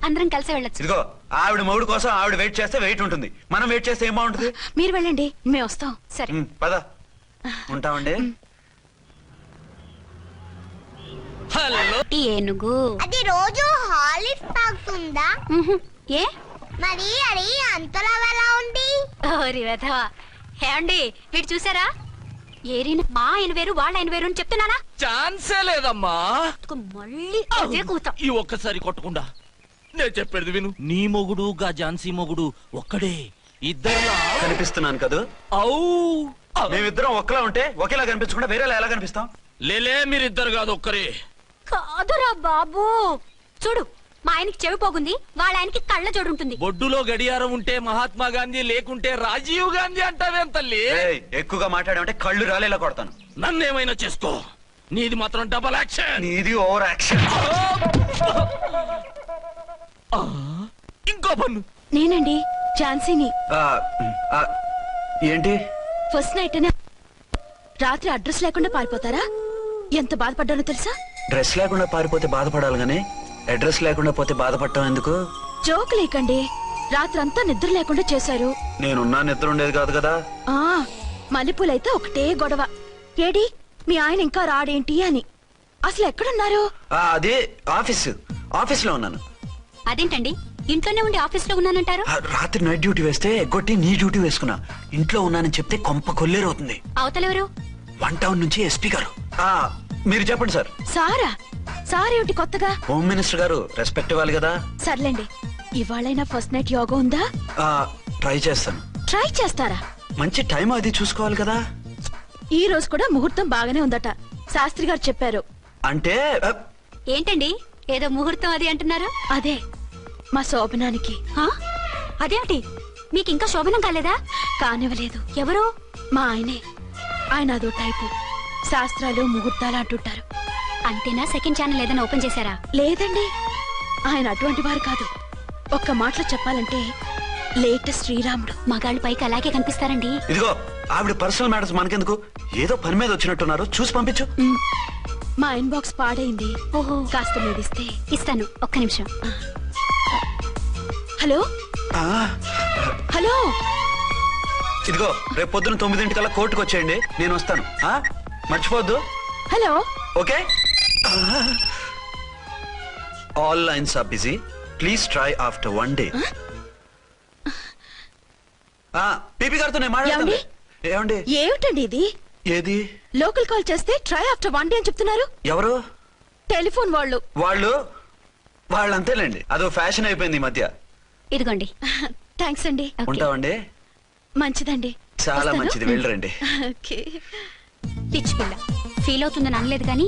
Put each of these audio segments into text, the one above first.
అందరం కలిసి వెళ్ళొచ్చు. ఇదిగో ఆవిడ మొగుడు కోసం ఆవిడ వెయిట్ చేస్తే వెయిట్ ఉంటుంది, మనం వెయిట్ చేస్తే ఏం బాగుంటుంది. మీరు వెళ్ళండి, మేము వస్తాం. సరే పద, ఉంటామండి. హలో ఏనుగు అది రోజు హాలిక్స్ తాగుతుందా? ఏ మరి అది అంతలా ఎలా ఉంది? ఓరి వెధవ. ఏమండి వీడు చూసారా? ఏరిన మా ఆయన వేరు వాళ్ళ ఆయన వేరు అని చెప్తున్నానా? ఛాన్సే లేదమ్మా. మళ్ళీ అదే కూత. ఈ ఒక్కసారి కొట్టకుండా నేను చెప్పేది విను. నీ మొగుడు గా ఝాన్సీ మొగుడు ఒక్కడే, ఇద్దరులా కనిపిస్తున్నాను కదా. మేమిద్దరం ఒక్కలా ఉంటే ఒకేలా కనిపించకుండా వేరేలా ఎలా కనిపిస్తాం? లేలే, మీరిద్దరు కాదు ఒక్కరే. కాదురా బాబు, చూడు మా ఆయనకి చెవి పోగుంది, వాళ్ళ ఆయనకి కళ్ళ జోడు ఉంటుంది. బొడ్డులో గడియారం ఉంటే మహాత్మా గాంధీ, లేకుంటే రాజీవ్ గాంధీ అంటావేం తల్లి? ఎక్కువగా మాట్లాడామంటే కళ్ళు రాలేలా కొడతాను. నన్నేమైనా చేసుకో, నీది మాత్రం డబల్ యాక్షన్. నీది ఓవర్ యాక్షన్. ఇంకో పన్ను. నేనండి ఝాన్సీని. ఏంటి ఫస్ట్ నైట్ రాత్రి అడ్రస్ లేకుండా పారిపోతారా? ఎంత బాధపడ్డానో తెలుసా? డ్రెస్ లేకుండా పారిపోతే బాధపడాలి గానీ అడ్రస్ లేకుండా పోతే బాధపడటం ఎందుకు? జోక్ లేకండి, రాత్రంతా నిద్ర లేకుండా చేశారు. నేనున్నా నిద్ర ఉండేది కాదు కదా. మల్లెపూలైతే ఒకటే గొడవ. ఏడి మీ ఆయన ఇంకా రాడేంటి అని. అసలు ఎక్కడున్నారు? అదే ఆఫీస్ లో ఉన్నాను. అదేంటండి ఇంట్లోనే ఉండి ఆఫీస్ లో ఉన్నానంటారు? రాత్రి నైట్ డ్యూటీ వేస్తే ఎగ్గొట్టి నీ డ్యూటీ వేసుకున్నా. ఇంట్లో ఉన్నానని చెప్తే కొంప కొల్లేరవుతుంది. అవతలెవరు? 1 టౌన్ నుంచి ఎస్పీ గారు. మీరు చెప్పండి సార్. సారా? సారేమిటి కొత్తగా? హోమ్ మినిస్టర్ గారు, రెస్పెక్ట్ ఇవ్వాలి కదా. సర్లేండి, ఇవాళైనా ఫస్ట్ నైట్ యోగా ఉందా? ట్రై చేస్తాను. ట్రై చేస్తారా? మంచి టైం అది చూసుకోవాలి కదా. ఈ రోజు కూడా ముహూర్తం బాగానే ఉందట, శాస్త్రి గారు చెప్పారు. అంటే ఏంటండి ఏదో ముహూర్తం అది అంటున్నారు? అదే మా శోభనానికి. అదేంటి మీకు ఇంకా శోభనం కాలేదా? కానివ్వలేదు. ఎవరు? మా ఆయనే. ఆయన అదో టైపు, శాస్త్రాలు ముహూర్తాలు అంటుంటారు. అంతేనా? సెకండ్ ఛానల్ ఏదైనా ఓపెన్ చేశారా? లేదండి, ఆయన అటువంటి వారు కాదు. ఒక్క మాటలో చెప్పాలంటే లేటెస్ట్ శ్రీరాముడు. మగాళ్ళు పైకి అలాగే కనిపిస్తారండి. ఇదిగో ఆవిడ పర్సనల్ మ్యాటర్స్ మనకెందుకు, ఏదో పని మీద వచ్చినట్టున్నారు, చూసి పంపించు. మా ఇన్బాక్స్ పాడైంది. ఓహో, కాస్త మీదిస్తే ఇస్తాను. ఒక్క నిమిషం. హలో హలో, ఇదిగో రేపు పొద్దున 9 కోర్టుకు వచ్చేయండి, నేను వస్తాను. మర్చిపోద్దు. Hello. Okay. All lines are busy, please try after 1 day. పీపీ గారితో నేను మాట్లాడుతాను. ఏమండి? ఏమిటండి ఇది? ఏది? లోకల్ కాల్ చేస్తే ట్రై ఆఫ్టర్ 1 day అని చెప్తున్నారు. ఎవరు? టెలిఫోన్ వాళ్ళు అంతేలేండి, అదో ఫ్యాషన్ అయిపోయింది ఈ మధ్య. ఇదిగోండి. థ్యాంక్స్ అండి. ఉంటామండి. మంచిదండి. చాలా మంచిది, వెళ్ళరండి. పిచ్చి పిల్ల ఫీల్ అవుతుందని అనలేదు కానీ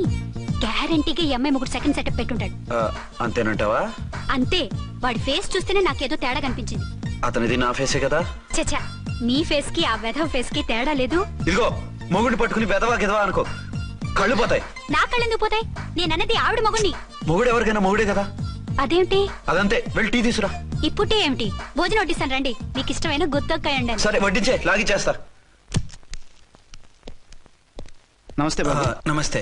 గ్యారంటీగా ఈ అమ్మాయి ముగ్గురు సెకండ్ సెటప్ పెట్టుంటాడు. అంతేనంటావా? అంతే. వాడి ఫేస్ చూస్తేనే నాకేదో తేడా కనిపించింది. అతనిది నా ఫేసే కదా. చచ్చా, మీ ఫేస్ కి ఆ వెధవ ఫేస్ కి తేడా లేదు. ఇదిగో మొగుడిని పట్టుకుని వెధవా గిదవా అనుకో, కళ్ళు పోతాయి. నా కళ్ళు ఎందుకు పోతాయి? నేనన్నది ఆవిడ మొగుడిని. మొగుడు ఎవరికైనా మొగుడే కదా. అదేంటి? అదంతే, వెళ్ళి టీ తీసురా. ఇప్పుడే ఏమిటి? భోజనం వడ్డిస్తాను రండి, మీకు ఇష్టమైన గుత్తొక్కాయ ఉండండి. సరే వడ్డించే, లాగిచ్చేస్తా. నమస్తే బాబు. నమస్తే.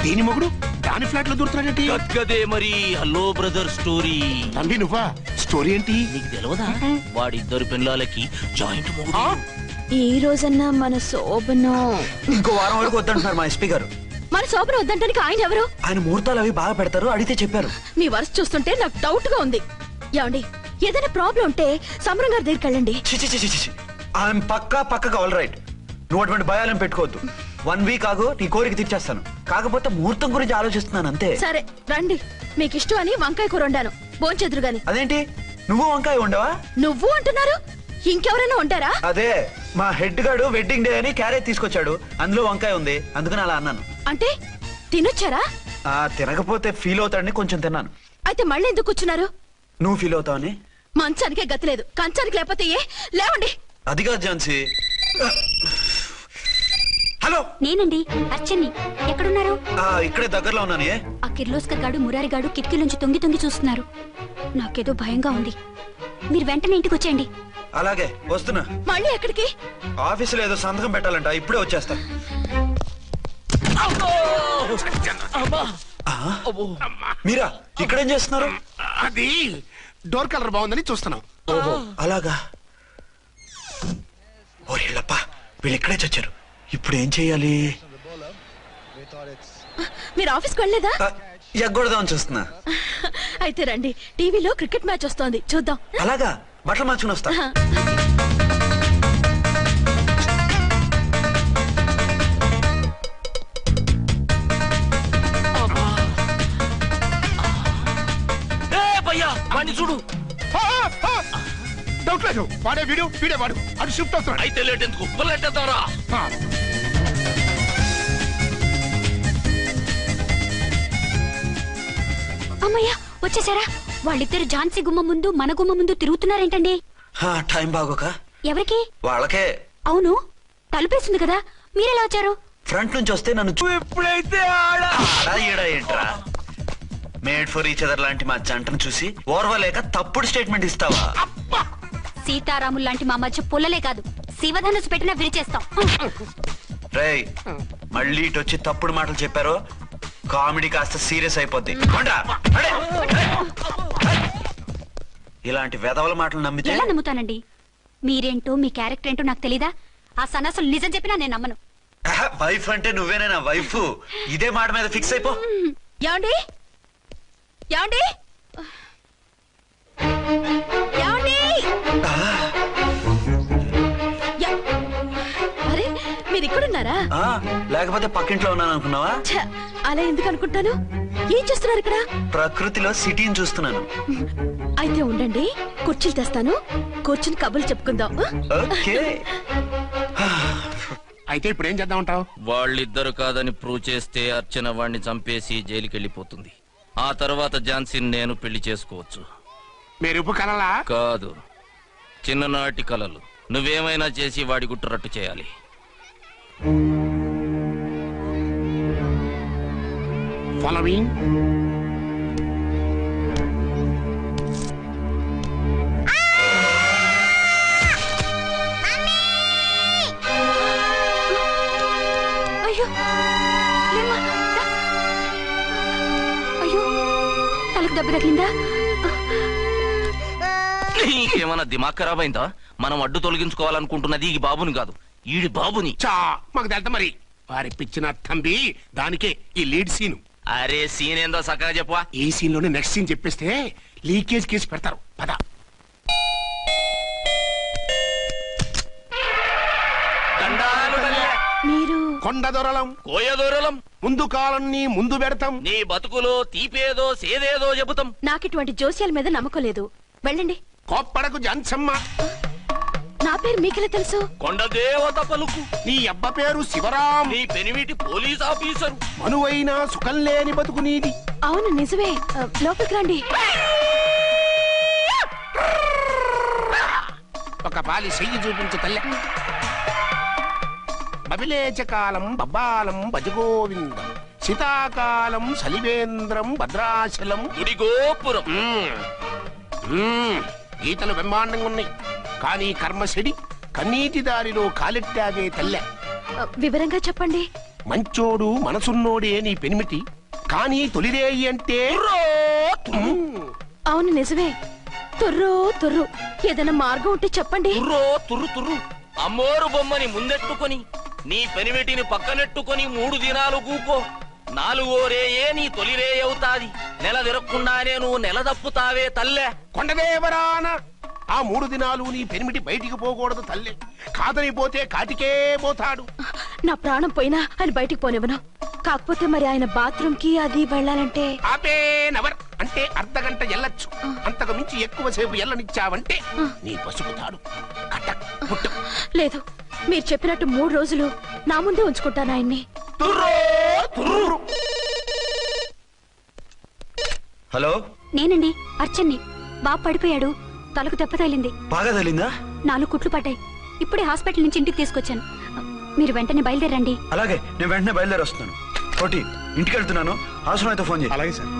దీని మొగుడు దాని ఫ్లాట్ లో దూరుతున్నాడేంటి? గదే మరి. Hello brother story. తండ్రి నువ్వా? స్టోరీ ఏంటి? నీకు తెలియదా? వాడిద్దరు పిల్లలకి జాయింట్ మొగుడు. ఈ రోజన్నా మన శోభనం. ఇంకో వారం వరకు వద్దంటున్నారు మా ఎస్పీ గారు. మన శోభనం వద్దంటానికి ఆయన ఎవరు? ఆయన ముహూర్తాలు అవి బాగా పెడతారు, అడిగితే చెప్పారు. మీ వరుస చూస్తుంటే నాకు డౌట్ గా ఉంది. ఏమండి, ఏదైనా ప్రాబ్లం ఉంటే సమరం గారి దగ్గరికి వెళ్ళండి. ఆయన పక్కగా ఆల్ రైట్. నువ్వు అటువంటి భయాలను పెట్టుకోవద్దు. 1 week ఆగు, నీ కోరిక తీర్చేస్తాను. కాకపోతే ముహూర్తం గురించి ఆలోచిస్తున్నాను అంతే. సరే రండి, మీకు ఇష్టం అని వంకాయ కూర వండాను, భోంచెదురు గాని. అదేంటి నువ్వు వంకాయ ఉండవా? నువ్వు అంటున్నారు, ఇంకెవరైనా ఉంటారా? అదే మా హెడ్ గాడు వెడ్డింగ్ డే అని క్యారేజ్ తీసుకొచ్చాడు, అందులో వంకాయ ఉంది, అందుకని అలా అన్నాను. అంటే తినొచ్చారా? తినకపోతే ఫీల్ అవుతాడని కొంచెం తిన్నాను. అయితే మళ్ళీ ఎందుకు కూర్చున్నారు? నువ్వు ఫీల్ అవుతావని. మంచానికే గతి లేదు, కంచానికి లేకపోతే ఏ? లేవండి. అది కాదు ఝాన్సీ. హలో, నేనండి అర్చన్ని. ఎక్కడున్నారు? ఇక్కడే దగ్గరలో ఉన్నాను. ఆ కిర్లోస్కర్ గాడు మురారి గాడు కిటికీ నుంచి తొంగి తొంగి చూస్తున్నారు. నాకేదో భయంగా ఉంది. మీరు వెంటనే ఇంటికి వచ్చేయండి. అలాగే వస్తున్నా. మళ్ళీ ఎక్కడికి? ఆఫీసులో ఏదో సంతకం పెట్టాలంట, ఇప్పుడే వచ్చేస్తా. మీరా ఇక్కడేం చేస్తున్నారు? అది డోర్ కలర్ బాగుందని చూస్తున్నాం. ఓహో అలాగా. ఓరేళ్ళప్ప, వీళ్ళు ఇక్కడే చచ్చారు. ఇప్పుడు ఏం చెయ్యాలి? మీరు ఆఫీస్కి వెళ్ళలేదా? ఎగ్గొడదామని చూస్తున్నా. అయితే రండి, టీవీలో క్రికెట్ మ్యాచ్ వస్తోంది, చూద్దాం. అలాగా, బట్టలు మార్చుకుని వస్తా. చూడు, డౌట్ లేదు, వాడే వీడే వాడు. అది షిఫ్ట్ అవుతున్నాడు. అయితే లేట్ ఎందుకు, బుల్లెట్టేద్దాంరా. అమ్మయ్యా, వచ్చేసారా? వాళ్ళిద్దరు ఝాన్సీ గుమ్మ ముందు మన గుమ్మ ముందు తిరుగుతున్నారేంటండి? టైం బాగోక. ఎవరికి? వాళ్ళకే. అవును, తలుపేసింది కదా, మీరెలా వచ్చారు? ఫ్రంట్ నుంచి వస్తే నన్ను ఎప్పుడైతే ఏంట్రా మేడ్ ఫర్ ఈచ్ అదర్ లాంటి మా జంటను చూసి ఓర్వలేక తప్పుడు స్టేట్మెంట్ ఇస్తావా? సీతారాములు లాంటి మా మధ్య పుల్లలే కాదు, శివధనుసు పెట్టినా విరిచేస్తాం. రేయ్, మళ్ళీ ఇటు వచ్చి తప్పుడు మాటలు చెప్పారో కామెడీ కాస్త సీరియస్ అయిపోద్ది. ఇలాంటి వెధవల మాటలు నమ్మితే ఎలా నమ్ముతానండి? మీరేంటో మీ క్యారెక్టర్ ఏంటో నాకు తెలీదా? ఆ సన్నాసులు నిజం చెప్పినా నేను నమ్మను. వైఫ్ అంటే నువ్వేనా వైఫ్? ఇదే మాట మీద ఫిక్స్ అయిపో. ఏమండి? ఏమండి? ఏమండి? అరే, మీరు ఇక్కడున్నారా? లేకపోతే పక్కింట్లో ఉన్నాను అనుకున్నావా? అలా ఎందుకు అనుకుంటాను? ఏం చేస్తున్నారు ఇక్కడ? ప్రకృతిలో సిటీని చూస్తున్నాను. అయితే ఉండండి, కుర్చీలు తెస్తాను, కూర్చుని కబుర్లు చెప్పుకుందాం. ఓకే. అయితే ఇప్పుడు ఏం చేద్దాం అంటావు? వాళ్ళిద్దరు కాదని ప్రూవ్ చేస్తే అర్చన వాణ్ణి చంపేసి జైలుకి వెళ్ళిపోతుంది. ఆ తర్వాత ఝాన్సీని నేను పెళ్లి చేసుకోవచ్చు. మీరు ఉప్పు కలలా? కాదు, చిన్ననాటి కలలు. నువ్వేమైనా చేసి వాడి గుట్టు రట్టు చేయాలి. ఫాలోయింగ్. అయ్యో, లేమ్మా, రా. అయ్యో, తలకు దెబ్బ తగిలిందా? నీకేమన్నా దిమాగ్ ఖరాబ్ అయిందా? మనం అడ్డు తొలగించుకోవాలనుకుంటున్నది ఈ బాబుని కాదు, ఈడి బాబుని. మాకు తెలుతా మరి. వారి పిచ్చిన తంబి, దానికే ఈ లీడ్ సీన్. అరే, సీన్ ఏందో చక్కగా చెప్పవా? ఈ సీన్ లోనే నెక్స్ట్ సీన్ చెప్పేస్తే లీకేజ్ కేసు పెడతారు. పద. మీరు కొండ దొరలం, కోయ దూరలం, ముందు కాలాన్ని ముందు పెడతాం. నీ బతుకులో తీపేదో సేదేదో చెబుతాం. నాకిటువంటి జోస్యాల మీద నమ్మకం లేదు, వెళ్ళండి. కోప్పడకు జాన్సమ్మ. నా పేరు మీకెలా తెలుసు? కొండ దేవత పలుకు. నీ అబ్బ పేరు శివరాం. నీ పెనిమిటి పోలీస్ ఆఫీసరు. మనువైన సుఖం లేని బతుకు నీది. అవును, నిజమే. లోపలికి రండి. ఒక పాలి చెయ్యి చూపించు తల్లె. బబిలేచకాలం బబ్బాలం భజగోవిందం, శీతాకాలం సలివేంద్రం భద్రాచలం గుడి గోపురం. గీతలు బ్రహ్మాండంగా ఉన్నాయి, కానీ కర్మశడి కన్నీటి దారిలో కాలెట్టావే తల్లె. వివరంగా చెప్పండి. మంచోడు మనసున్నోడే నీ పెనిమిటి, కానీ తొలిరేయి అంటే అవును, నిజమే. తుర్రు తుర్రు. ఏదైనా మార్గం ఉంటే చెప్పండి. తుర్రో తుర్రు తుర్రు. అమ్మోరు బొమ్మని ముందెట్టుకొని నీ పెనిమిటిని పక్కనెట్టుకొని 3 దినాలు కూకో. 4వ రేయే నీ తొలి రే అవుతాది. నెల తిరగకుండానే నువ్వు నెల తప్పుతావే తల్లే. కొండదేవరాన ఆ 3 దినాలు నీ పెనిమిటి బయటికి పోకూడదు తల్లే. కాదని పోతే కాటికే పోతాడు. నా ప్రాణం పోయినా ఆయన బయటికి పోనివ్వను. కాకపోతే మరి ఆయన బాత్రూమ్ కి అది వెళ్ళాలంటే ఆపేనవర్ అంటే అర్ధగంట ఎల్లొచ్చు. అంతకు మించి ఎక్కువసేపు ఎల్లనిచ్చావంటే నీ పసుపుతాడు కట్టక్ పుట్టు. లేదు, మీరు చెప్పినట్టు 3 రోజులు నా ముందే ఉంచుకుంటాను ఆయన్ని. హలో, నేనండి, అర్చన్ని. బాబు పడిపోయాడు, తలకు దెబ్బ తగిలింది. బాగా తగిలిందా? 4 కుట్లు పడ్డాయి. ఇప్పుడే హాస్పిటల్ నుంచి ఇంటికి తీసుకొచ్చాను. మీరు వెంటనే బయలుదేరండి. అలాగే, నేను వెంటనే బయలుదేరి వస్తున్నాను. కోటి, ఇంటికి వెళ్తున్నాను, అవసరం అయితే ఫోన్ చేయి. అలాగే సార్.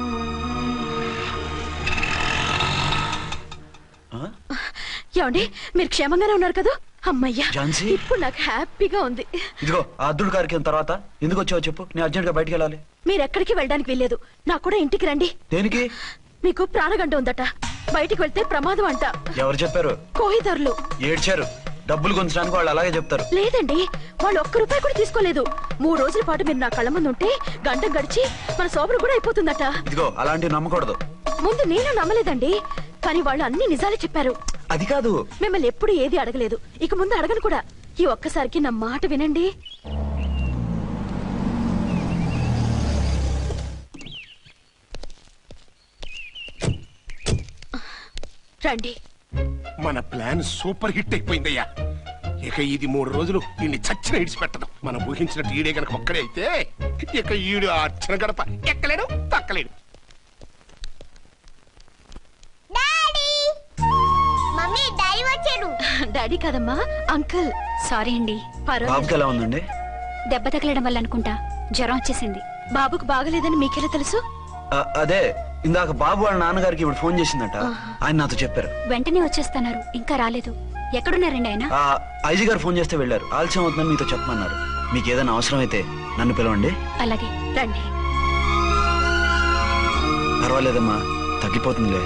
ఏమండి మీరు క్షేమంగానే ఉన్నారు కదా? అమ్మయ్యా, ఝాన్సీ. ఇప్పుడు నాకు హ్యాపీగా ఉంది. ఇదిగో ఆ అద్దుడు కార్యక్రమం తర్వాత ఎందుకు వచ్చావో చెప్పు, నేను అర్జెంట్ గా బయటికి వెళ్ళాలి. మీరు ఎక్కడికి వెళ్ళడానికి వెళ్ళలేదు, నాకు కూడా ఇంటికి రండి. దేనికి? మీకు ప్రాణగంట ఉందట, బయటికి వెళ్తే ప్రమాదం అంట. ఎవరు చెప్పారు? కోహిదర్లు ఏడ్చారు. డబ్బులు గుంచడానికి వాళ్ళు అలాగే చెప్తారు. లేదండి, వాళ్ళు ఒక్క రూపాయి కూడా తీసుకోలేదు. 3 రోజుల పాటు మీరు నా కళ్ళ ముందు ఉంటే గంట గడిచి మన శోభన కూడా అయిపోతుందట. ఇదిగో అలాంటివి నమ్మకూడదు. ముందు నేను నమ్మలేదండి, కానీ వాళ్ళు అన్ని నిజాలే చెప్పారు. అది కాదు, మిమ్మల్ని ఎప్పుడు ఏది అడగలేదు, ఇక ముందు అడగను కూడా. ఈ ఒక్కసారికి నా మాట వినండి. రండి. మన ప్లాన్ సూపర్ హిట్ అయిపోయిందయ్యా. ఇక ఇది 3 రోజులు ఈయన్ని చచ్చిన ఇడిచిపెట్టదు. మనం ఊహించినట్టు ఈడే గనక ఒక్కడే అయితే ఇక ఈడు ఆ అర్చన గడప ఎక్కలేడు, తక్కలేడు. మమ్మీ డాడీ వచ్చాడు. డాడీ కాదమ్మా, అంకుల్. సారీ అండి. బాబుకి ఎలా ఉందండి? దెబ్బ తగలడం వల్ల అనుకుంటా జ్వరం వచ్చేసింది. బాబుకు బాగలేదని మీకెలా తెలుసు? అదే ఇందాక బాబు వాళ్ళ నాన్నగారికి ఇప్పుడు ఫోన్ చేసిందట, ఆయన నాతో చెప్పారు. వెంటనే వచ్చేస్తున్నారు, ఇంకా రాలేదు. ఎక్కడున్నారండి ఆయన? ఐజీ గారు ఫోన్ చేస్తే వెళ్ళారు. ఆలస్యం అవుతుందని మీతో చెప్పమన్నారు. మీకు ఏదైనా అవసరం అయితే నన్ను పిలవండి. అలాగే. రండి. పర్వాలేదమ్మా, తగ్గిపోతుందిలే.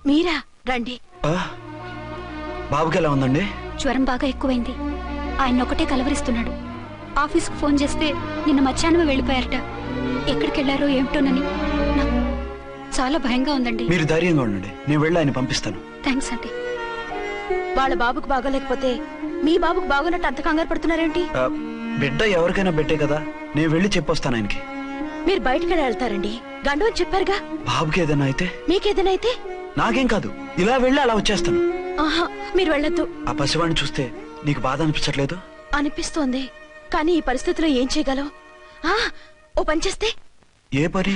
మీరా? రండి. బాబుకి ఎలా ఉందండి? జ్వరం బాగా ఎక్కువైంది. ఆయన ఒకటే కలవరిస్తున్నాడు. ఆఫీస్కు ఫోన్ చేస్తే నిన్న మధ్యాహ్నమే వెళ్ళిపోయారట. ఎక్కడికి వెళ్ళారో ఏమిటోనని నాకు చాలా భయంగా ఉందండి. మీరు ధైర్యంగా ఉండండి, నేను వెళ్ళి ఆయన పంపిస్తాను. థ్యాంక్స్ అండి. వాళ్ళ బాబుకు బాగోలేకపోతే మీ బాబుకు బాగోనట్టు అంత కంగారు పడుతున్నారేంటి? బిడ్డ ఎవరికైనా బిడ్డే కదా, నేను వెళ్ళి చెప్పొస్తాను ఆయనకి. మీరు బయటకు వెళ్తారండి, గండు అని చెప్పారుగా. బాబుకి ఏదైనా అయితే? మీకేదైనా అయితే? నాకేం కాదు, ఇలా వెళ్ళి అలా వచ్చేస్తాను. ఆహా, మీరు వెళ్ళొద్దు. ఆ పసివాడిని చూస్తే నీకు బాధ అనిపించట్లేదు? అనిపిస్తోంది, కానీ ఈ పరిస్థితిలో ఏం చేయగలం? ఓ పని చేస్తే? ఏ పని?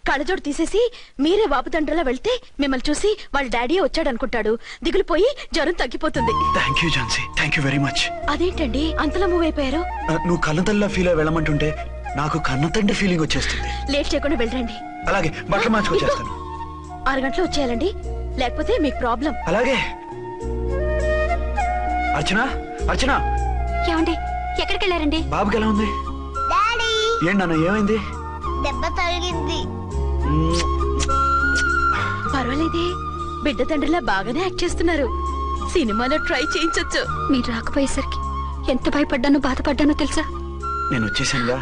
కళ్ళజోడు తీసేసి మీరే వాపుతండ్రలా వెళ్తే మిమ్మల్ని చూసి వాళ్ళ డాడీ వచ్చాడు అనుకుంటాడు. దిగులు పోయి జ్వరం తగ్గిపోతుంది. Thank you Jhansi, thank you very much. అదేంటండి అంతలా మూవ్ అయిపోయారు? నువ్వు కన్నతల్లిలా ఫీల్ అయి వెళ్ళమంటుంటే నాకు కన్నతండ్రి ఫీలింగ్ వచ్చేస్తుంది. లేట్ చేయకుండా వెళ్ళండి. అలాగే, బట్టలు మార్చుకొచ్చేస్తాను. 6 గంటలు వచ్చేయాలండి, లేకపోతే మీకు ప్రాబ్లం. అలాగే. అర్చన, అర్చన. ఏమండి, ఎక్కడికి వెళ్ళారండి? బాబుకి ఎలా ఉంది? డాడీ ఏంటి నాన్న, ఏమైంది? దెబ్బ తగిలింది. పర్వాలేదే, బిడ్డ తండ్రిలా బాగానే యాక్ట్ చేస్తున్నారు. సినిమాలో ట్రై చేయించొచ్చు. మీరు రాకపోయేసరికి ఎంత భయపడ్డానో బాధపడ్డానో తెలుసా? నేను వచ్చేసానుగా.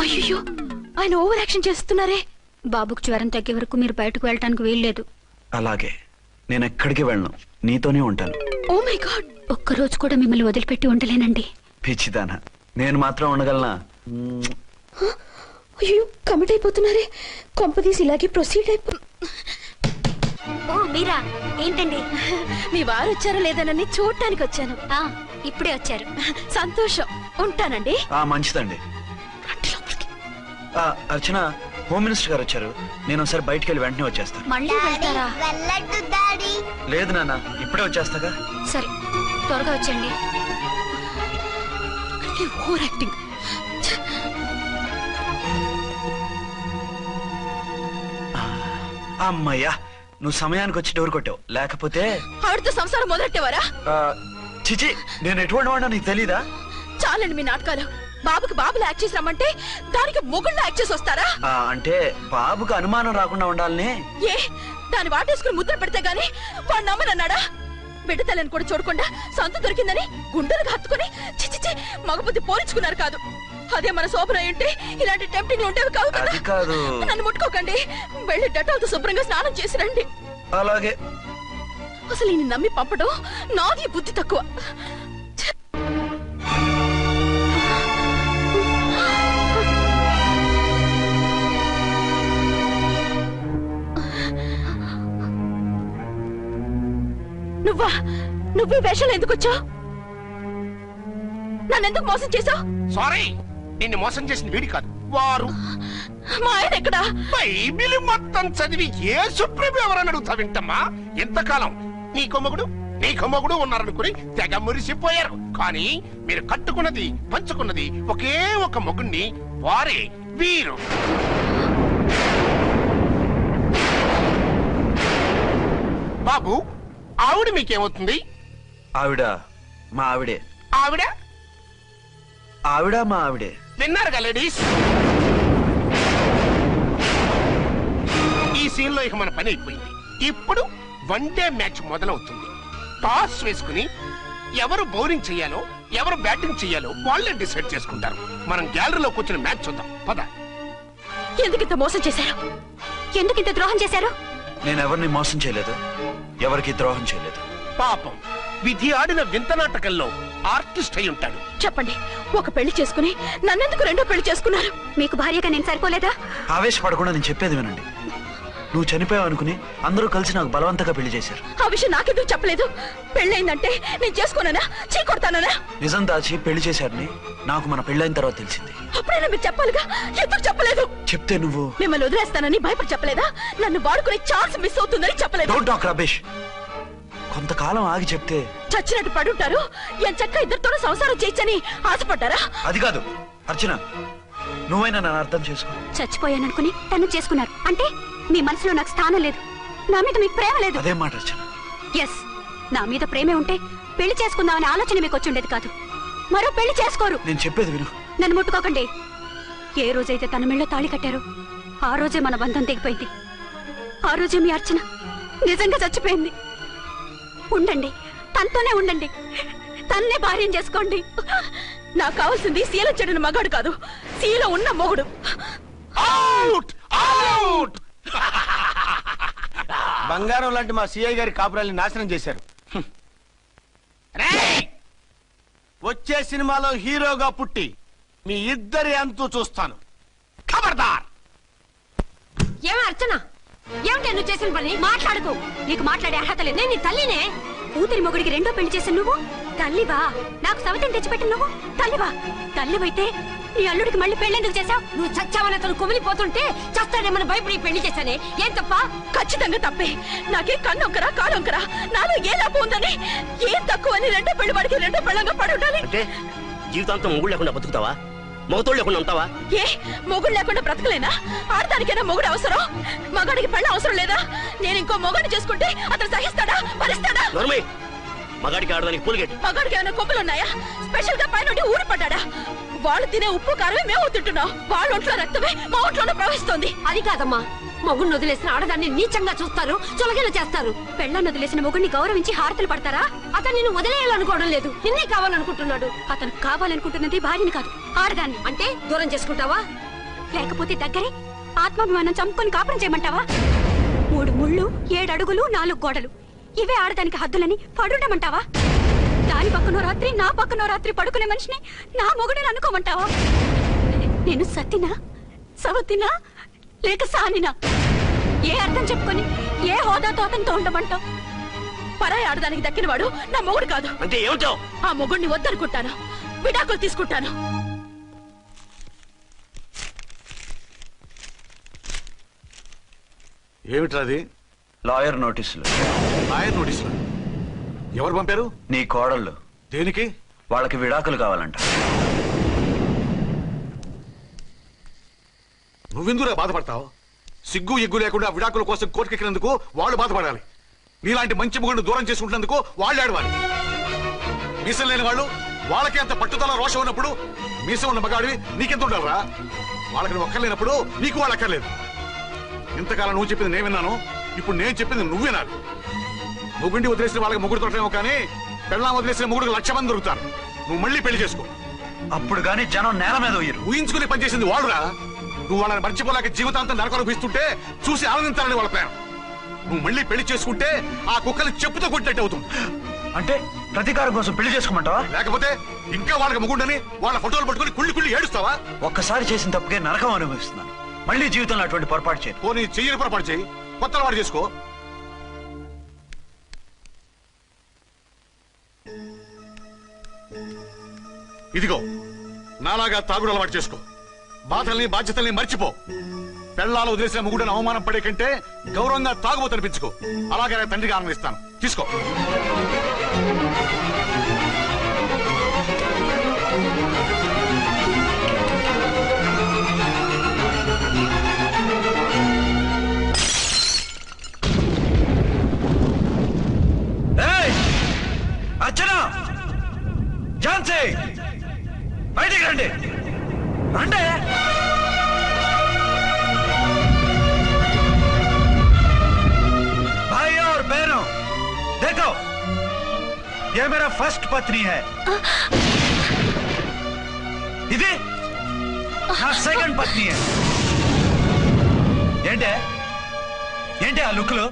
అయ్యో, ఆయన ఓవర్ యాక్షన్ చేస్తున్నారే. బాబుకు జ్వరం తగ్గే వరకు మీరు బయటకు వెళ్ళటానికి వీల్లేదు. అలాగే, నేను ఎక్కడికి వెళ్ళను, నీతోనే ఉంటాను. ఓ మై గాడ్, ఒక్కరోజు కూడా మిమ్మల్ని వదిలిపెట్టి ఉండలేనండి. పిచ్చిదానా, నేను మాత్రం ఉండగలనా? అయ్యో, కమిట్ అయిపోతున్నారే. కొంపదీసి ఇలాగే ప్రొసీడ్ అయిపో. ఓ మీరా, ఏంటండి? మీ వారు వచ్చారో లేదనని చూడటానికి వచ్చాను. ఇప్పుడే వచ్చారు. సంతోషం, ఉంటానండి. మంచిదండి. అర్చన, హోమ్ మినిస్టర్ గారు వచ్చారు. నేను ఒకసారి బయటికి వెళ్ళి వెంటనే వచ్చేస్తాను. మళ్ళీ వెళ్తారా? వెళ్ళొద్దు డాడీ. లేదు నాన్న, ఇప్పుడే వచ్చేస్తాగా. సరే, త్వరగా వచ్చండి. Over acting. అమ్మయ్యా, నువ్వు సమయానికి వచ్చి డోర్ కొట్టావు, లేకపోతే ఆవిడతో సంసారం మొదలెట్టేవారా? చిచి, నేను ఎటువంటి వాడినా నీకు తెలీదా? చాలండి మీ నాటకాలు. బాబుకి బాబులు యాక్ట్ చేసి రమ్మంటే దానికి మొగుళ్ళు యాక్ట్ చేసి వస్తారా? అంటే బాబుకు అనుమానం రాకుండా ఉండాలని. ఏ, దాన్ని వాటేసుకుని ముద్ర పెడితే గాని వాడు నమ్మనన్నాడా? బిడ్డ తల్లిని కూడా చూడకుండా సొంత దొరికిందని గుండెలకు హత్తుకుని చిచిచి మగబుద్ధి పోల్చుకున్నారు కాదు. అదే మన శోభన ఉంటే ఇలాంటి టెంప్టింగ్ ఉండేవి కావు కదా. అది కాదు. నన్ను ముట్టుకోకండి, వెళ్ళి డెటాల్తో శుభ్రంగా స్నానం చేసి రండి. అలాగే. అసలు ఈయన నమ్మి పంపడం నాది బుద్ధి తక్కువ. నువ్వా? నువ్వు వేషాలు ఎందుకు వచ్చావు? నన్నెందుకు మోసం చేశావు? సారీ, నిన్ను మోసం చేసిన వీడి కాదు, వారు. మా ఆయన ఎక్కడా? బైబిల్ మొత్తం చదివి ఏ సుప్రీం ఎవరని అడుగుతా వింటమ్మా. ఎంతకాలం నీ కొమ్మగుడు నీకు మొగుడు ఉన్నారనుకుని తెగ మురిసిపోయారు. కానీ మీరు కట్టుకున్నది పంచుకున్నది ఒకే ఒక మొగుణ్ణి, వారే వీరు. బాబు, ఆవిడ మీకేమవుతుంది? ఆవిడ మా ఆవిడే. ఆవిడ ఆవిడ మా ఆవిడే. విన్నారుగా లేడీస్, ఈ సీన్ లో ఇక మన పని అయిపోయింది. ఇప్పుడు వన్ డే మ్యాచ్ మొదలవుతుంది. టాస్ వేసుకుని ఎవరు బౌలింగ్ చెయ్యాలో ఎవరు బ్యాటింగ్ చెయ్యాలో వాళ్ళే డిసైడ్ చేసుకుంటారు. మనం గ్యాలరీలో కూర్చొని మ్యాచ్ చూద్దాం. పద. ఎందుకింత మోసం చేశారు? ఎందుకింత ద్రోహం చేశారు? నేను ఎవరిని మోసం చేయలేదు, ఎవరికి ద్రోహం చేయలేదు. పాపం, విధి ఆడిన వింత నాటకంలో ఆర్టిస్ట్ అయి ఉంటాడు. చెప్పండి, ఒక పెళ్లి చేసుకుని నన్నెందుకు రెండో పెళ్లి చేసుకున్నారు? మీకు భార్యగా నేను సరిపోలేదా? ఆవేశపడకుండా నేను చెప్పేది వినండి. నువ్వు చనిపోయావు అనుకుని అందరూ కలిసి నాకు బలవంతంగా పెళ్లి చేశారు. ఆ విషయం నాకెందుకు చెప్పలేదు? పెళ్ళైందంటే నేను చేసుకోనా, చీకొడతానా? నిజం దాచి పెళ్లి చేశారని నాకు మన పెళ్ళైన తర్వాత తెలిసింది. అప్పుడైనా మీరు చెప్పాలిగా, ఎందుకు చెప్పలేదు? చెప్తే నువ్వు మిమ్మల్ని వదిలేస్తానని భయపడి చెప్పలేదా? నన్ను వాడుకునే ఛాన్స్ మిస్ అవుతుందని చెప్పలేదు. Don't talk రబేష్. కొంతకాలం ఆగి చెప్తే చచ్చినట్టు పడుంటారు. ఎంచక్క ఇద్దరితోనూ సంసారం చేయొచ్చని ఆశపడ్డారా? అది కాదు అర్చన, నువ్వైనా నన్ను అర్థం చేసుకో. చచ్చిపోయాననుకుని తను చేసుకున్నారు అంటే మీ మనసులో నాకు స్థానం లేదు, నా మీద మీకు ప్రేమ లేదు. అదే మాట అర్చన. ఎస్, నా మీద ప్రేమే ఉంటే పెళ్లి చేసుకుందామనే ఆలోచన మీకు వచ్చి ఉండేది కాదు. మరో పెళ్లి చేసుకోరు. నేను చెప్పేది విను. నన్ను ముట్టుకోకండి. ఏ రోజైతే తన మెళ్ళో తాళి కట్టారో ఆ రోజే మన బంధం తెగిపోయింది. ఆ రోజే మీ అర్చన నిజంగా చచ్చిపోయింది. ఉండండి, తనతోనే ఉండండి, తన్నే భార్యం చేసుకోండి. నాకు కావాల్సింది శీల చెడిన మగాడు కాదు, శీల ఉన్న మొగుడు. Out out. బంగారం లాంటి మా సిఐ గారి కాపురాల్ని నాశనం చేశారు. వచ్చే సినిమాలో హీరోగా పుట్టి మీ ఇద్దరి అంతు చూస్తాను. ఖబర్దార్. ఏమ అర్చన, ఏమిటి నువ్వు చేసిన పని? మాట్లాడుకో, నీకు మాట్లాడే అర్హత లేదు. నేను నీ తల్లినే. కూతురి మొగుడికి రెండో పెళ్లి చేసిన నువ్వు తల్లివా? నాకు సవితని తెచ్చిపెట్టిన నువ్వు తల్లివా? తల్లివైతే నీ అల్లుడికి మళ్ళీ పెళ్ళెందుకు చేశావు? నువ్వు చచ్చావని అతను కుమిలిపోతుంటే చస్తాడేమని భయపడి పెళ్లి చేశానే, ఏం తప్ప? ఖచ్చితంగా తప్పే. నాకే కన్నొక్కరా కాడొక్కరా, నాలో ఏ లాభం ఉందని, ఏం తక్కువ అని రెండో పెళ్లి వాడికి రెండో పెళ్ళంగా పడి ఉండాలి. అంటే జీవితాంతం మొగుడు లేకుండా బతుకుతావా? మొగతోడు లేకుండా ఉంటావా? ఏ మొగుడు లేకుండా బ్రతకలేనా? ఆడదానికైనా మొగుడు అవసరం, మగాడికి పెళ్ళ అవసరం లేదా? నేను ఇంకో మొగాడిని చేసుకుంటే అతను సహిస్తాడా, భరిస్తాడా? నోర్మై, మగాడికి ఆడదానికి పూలిగేట్. మగాడికి ఏమైనా కొబ్బలు ఉన్నాయా? స్పెషల్ గా పైన ఊరి పడ్డాడా? వాళ్ళు తినే ఉప్పు కారమే మేము తింటున్నాం. వాళ్ళ ఒంట్లో రక్తమే మా ఒంట్లోనే ప్రవహిస్తోంది. అది కాదమ్మా, మొగుడిని వదిలేసిన ఆడదాన్ని నీచంగా చూస్తారు, చులకన చేస్తారు. పెళ్ళాన్ని వదిలేసిన మొగుడిని గౌరవించి హారతలు పడతారా? అతను నిన్ను వదిలేయాలనుకోవడం లేదు, నిన్నే కావాలనుకుంటున్నాడు. అతను కావాలనుకుంటున్నది భార్యని కాదు, ఆడదాన్ని. అంటే దూరం చేసుకుంటావా? లేకపోతే దగ్గరే ఆత్మాభిమానం చంపుకొని కాపురం చేయమంటావా? 3 ముళ్ళు 7 అడుగులు 4 గోడలు, ఇవే ఆడదానికి హద్దులని పడుండమంటావా? దాని పక్కనో రాత్రి నా పక్కనో రాత్రి పడుకునే మనిషిని నా మొగుడని అనుకోమంటావా? నేను సతినా, సవతినా, లేక సానినా? ఏ అర్థం చెప్పుకొని ఏ హోదాతో అతనితో ఉండమంటావు? పరాయి ఆడదానికి దక్కినవాడు నా మొగుడు కాదు. అంటే ఏమిటావు? ఆ మొగుడిని వద్దనుకుంటాను, విడాకులు తీసుకుంటాను. ఏమిట్రాది? లాయర్ నోటీసులు. లాయర్ నోటీసులు ఎవరు పంపారు? నీ కోడళ్ళు. దేనికి? వాళ్ళకి విడాకులు కావాలంట. నువ్వెందుకు బాధపడతావు? సిగ్గు ఎగ్గు లేకుండా విడాకుల కోసం కోర్టుకెక్కినందుకు వాళ్ళు బాధపడాలి. నీలాంటి మంచి మొగుడిని దూరం చేసుకుంటున్నందుకు వాళ్ళు ఆడవాలి. మీసం లేని వాళ్ళు, వాళ్ళకి అంత పట్టుదల రోషం ఉన్నప్పుడు మీసం ఉన్న మగాడివి నీకెంత ఉండాలరా? వాళ్ళకి ఒక్కర్లేనప్పుడు నీకు వాళ్ళు అక్కర్లేదు. ఇంతకాలం నువ్వు చెప్పింది నేను విన్నాను, ఇప్పుడు నేను చెప్పింది నువ్వు వినాలి. మొగుండి వదిలేసిన వాళ్ళకి మొగుడు తొట్టలేమో కానీ పెళ్ళాం వదిలేసిన మొగుడికి 1,00,000 మంది దొరుకుతారు. నువ్వు మళ్ళీ పెళ్లి చేసుకో. అప్పుడు గానీ జనం నేల మీద ఉయ్యరు. ఊహించుకుని పనిచేసింది వాళ్ళురా. నువ్వు వాళ్ళని మర్చిపోలేక జీవితాంతం నరకం అనుభవిస్తుంటే చూసి ఆనందించాలని వాళ్ళ ప్లాన్. నువ్వు మళ్ళీ పెళ్లి చేసుకుంటే ఆ కుక్కలు చెప్పుతో కొట్టినట్టు అవుతుంది. అంటే ప్రతీకారం కోసం పెళ్లి చేసుకోమంటావా? లేకపోతే ఇంకా వాళ్ళకి మొగుండని వాళ్ళ ఫోటోలు పట్టుకుని కుళ్ళి కుళ్ళి ఏడుస్తావా? ఒక్కసారి చేసిన తప్పుకే నరకం అనుభవిస్తున్నాను. మళ్ళీ జీవితంలో అటువంటి పొరపాటు చేయను. పోనీ చెయ్యని పొరపాటు చేయి, కొత్త అలవాటు చేసుకో. ఇదిగో నాలాగా తాగుడు అలవాటు చేసుకో. బాధల్ని బాధ్యతల్ని మర్చిపో. పెళ్ళాలు వదిలేసిన మొగుడని అవమానం పడే కంటే గౌరవంగా తాగుబోతనిపించుకో. అలాగే తండ్రిగా ఆనందిస్తాను. తీసుకో. अर्चना जान से बैठे रंडे रंडे भाई और बहनों देखो ये मेरा फर्स्ट पत्नी है इधे ना सेकंड पत्नी है ఏంటే ఏంటి ఆ లుక్ లో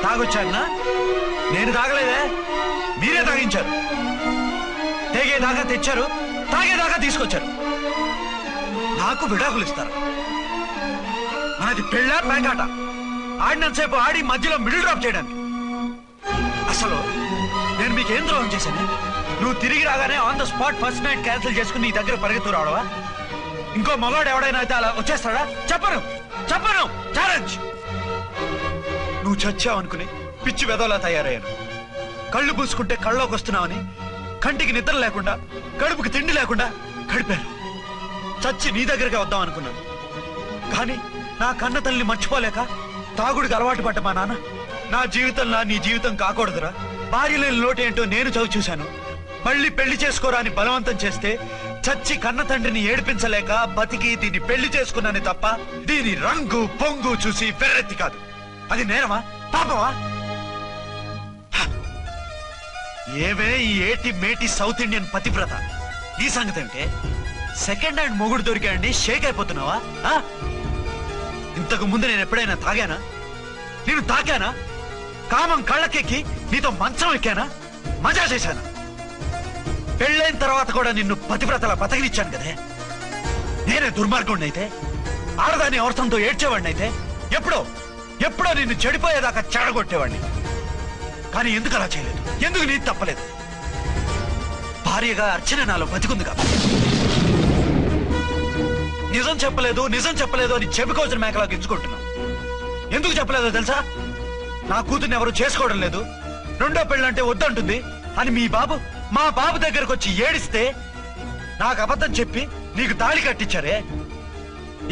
తాగొచ్చానా నేను తాగలేదే మీరే తాగించారు తేగేదాకా తెచ్చారు తాగేదాకా తీసుకొచ్చారు నాకు విడాకులు ఇస్తారు మనది పెళ్ళా పేకాట ఆడినంతసేపు ఆడి మధ్యలో మిడిల్ డ్రాప్ చేయడానికి అసలు నేను మీకేం ద్రోహం చేశాను నువ్వు తిరిగి రాగానే on the spot first night cancel చేసుకుని నీ దగ్గర పరిగెత్తు రావడవా ఇంకో మగాడు ఎవడైనా అయితే అలా వచ్చేస్తాడా చెప్పను చెప్పను ఛాలెంజ్ నువ్వు చచ్చావు అనుకుని పిచ్చి వెదవలా తయారయ్యాను కళ్ళు పూసుకుంటే కళ్ళలోకి వస్తున్నావని కంటికి నిద్ర లేకుండా కడుపుకి తిండి లేకుండా గడిపాను చచ్చి నీ దగ్గరికి వద్దాం అనుకున్నాను కానీ నా కన్న తల్లిని మర్చిపోలేక తాగుడికి అలవాటు పడ్డ మా నాన్న నా జీవితంలో నీ జీవితం కాకూడదురా భార్య లేని లోటు ఏంటో నేను చవి చూశాను మళ్ళీ పెళ్లి చేసుకోరా అని బలవంతం చేస్తే చచ్చి కన్న తండ్రిని ఏడిపించలేక బతికి దీన్ని పెళ్లి చేసుకున్నానే తప్ప దీని రంగు పొంగు చూసి వెర్రెత్తి కాదు అది నేరమా పాపమా ఏవే ఈ ఏటి మేటి సౌత్ ఇండియన్ పతివ్రత ఈ సంగతి అంటే సెకండ్ హ్యాండ్ మొగుడు దొరికాడండి షేక్ అయిపోతున్నావా ఇంతకు ముందు నేను ఎప్పుడైనా తాగానా నేను తాకానా కామం కళ్ళకెక్కి నీతో మంచం ఎక్కానా మజా చేశానా పెళ్ళైన తర్వాత కూడా నిన్ను పతివ్రతలా బతకనిచ్చాను కదే నేనే దుర్మార్గుడిని అయితే ఆడదాన్ని అవసరంతో ఏడ్చేవాడిని అయితే ఎప్పుడో నిన్ను చెడిపోయేదాకా చెడగొట్టేవాడిని కానీ ఎందుకు అలా చేయలేదు ఎందుకు నీది తప్పలేదు భార్యగా అర్చన నాలో బతికుంది కాబట్టి నిజం చెప్పలేదు అని చెప్పుకోవచ్చిన మేకలా గించుకుంటున్నావు ఎందుకు చెప్పలేదో తెలుసా నా కూతుర్ని ఎవరు చేసుకోవడం లేదు రెండో పెళ్ళంటే వద్దంటుంది అని మా బాబు దగ్గరకు వచ్చి ఏడిస్తే నాకు అబద్ధం చెప్పి నీకు తాళి కట్టించారే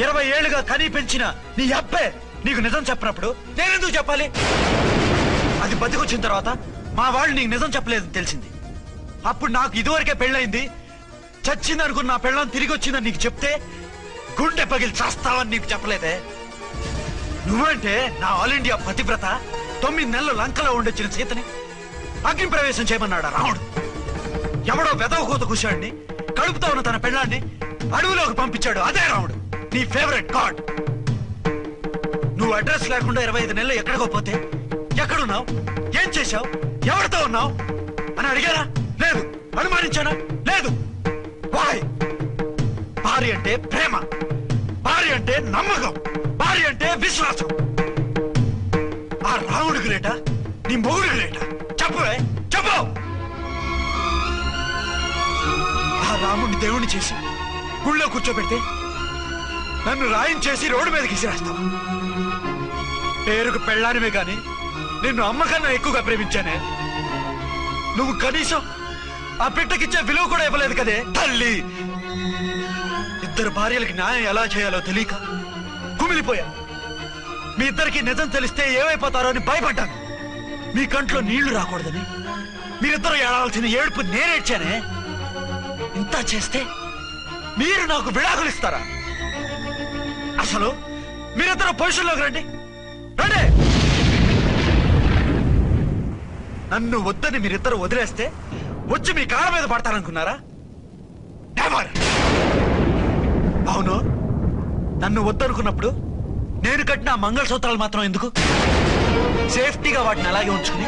20 ఏళ్లుగా కనీ పెంచిన నీ అబ్బే నీకు నిజం చెప్పినప్పుడు నేనెందుకు చెప్పాలి అది బతికొచ్చిన తర్వాత మా వాళ్ళు నీకు నిజం చెప్పలేదని తెలిసింది అప్పుడు నాకు ఇదివరకే పెళ్ళయింది చచ్చింది అనుకున్న నా పెళ్ళం తిరిగి వచ్చిందని నీకు చెప్తే గుండె పగిలి చస్తావని నీకు చెప్పలేదే నువ్వంటే నా ఆల్ ఇండియా పతివ్రత 9 నెలలు లంకలో ఉండొచ్చిన సీతని అగ్ని ప్రవేశం చేయమన్నాడు రాముడు ఎవడో వెదవ కూత కూశాడిని కడుపుతా ఉన్న తన పెళ్ళాన్ని అడవిలోకి పంపించాడు అదే రాముడు నీ ఫేవరెట్ గాడ్ నువ్వు అడ్రస్ లేకుండా 25 నెలలు ఎక్కడికో పోతే ఎక్కడున్నావు ఏం చేశావు ఎవరితో ఉన్నావు అని అడిగానా లేదు అనుమానించానా లేదు వాయ్ భార్య అంటే ప్రేమ భార్య అంటే నమ్మకం భార్య అంటే విశ్వాసం ఆ రాముడు గ్రేటా నీ మొగుడు గ్రేటా చెప్పు ఆ రాముడిని దేవుణ్ణి చేసి గుళ్ళో కూర్చోబెడితే నన్ను రాయించేసి రోడ్డు మీదకి విసిరేస్తావా పేరుకు పెళ్ళానివే గాని నిన్ను అమ్మకన్నా ఎక్కువగా ప్రేమించానే నువ్వు కనీసం ఆ బిడ్డకిచ్చే విలువ కూడా ఇవ్వలేదు కదే తల్లి ఇద్దరు భార్యలకి న్యాయం ఎలా చేయాలో తెలియక కుమిలిపోయా మీ ఇద్దరికి నిజం తెలిస్తే ఏమైపోతారో అని భయపడ్డాను మీ కంట్లో నీళ్లు రాకూడదని మీరిద్దరూ ఏడాల్సిన ఏడుపు నేనేడ్చానే ఇంత చేస్తే మీరు నాకు విడాకులు ఇస్తారా అసలు మీరిద్దరు పొజిషన్లోకి రండి నన్ను వద్దని మీరిద్దరు వదిలేస్తే వచ్చి మీ కాళ్ళ మీద పడతారనుకున్నారా అవును నన్ను వద్దనుకున్నప్పుడు నేను కట్టిన మంగళసూత్రాలు మాత్రం ఎందుకు సేఫ్టీగా వాటిని అలాగే ఉంచుకుని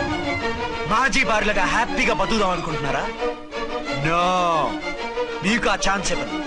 మాజీ భార్యలుగా హ్యాపీగా బతుకుదాం అనుకుంటున్నారా నో మీకు ఆ ఛాన్స్ ఇవ్వను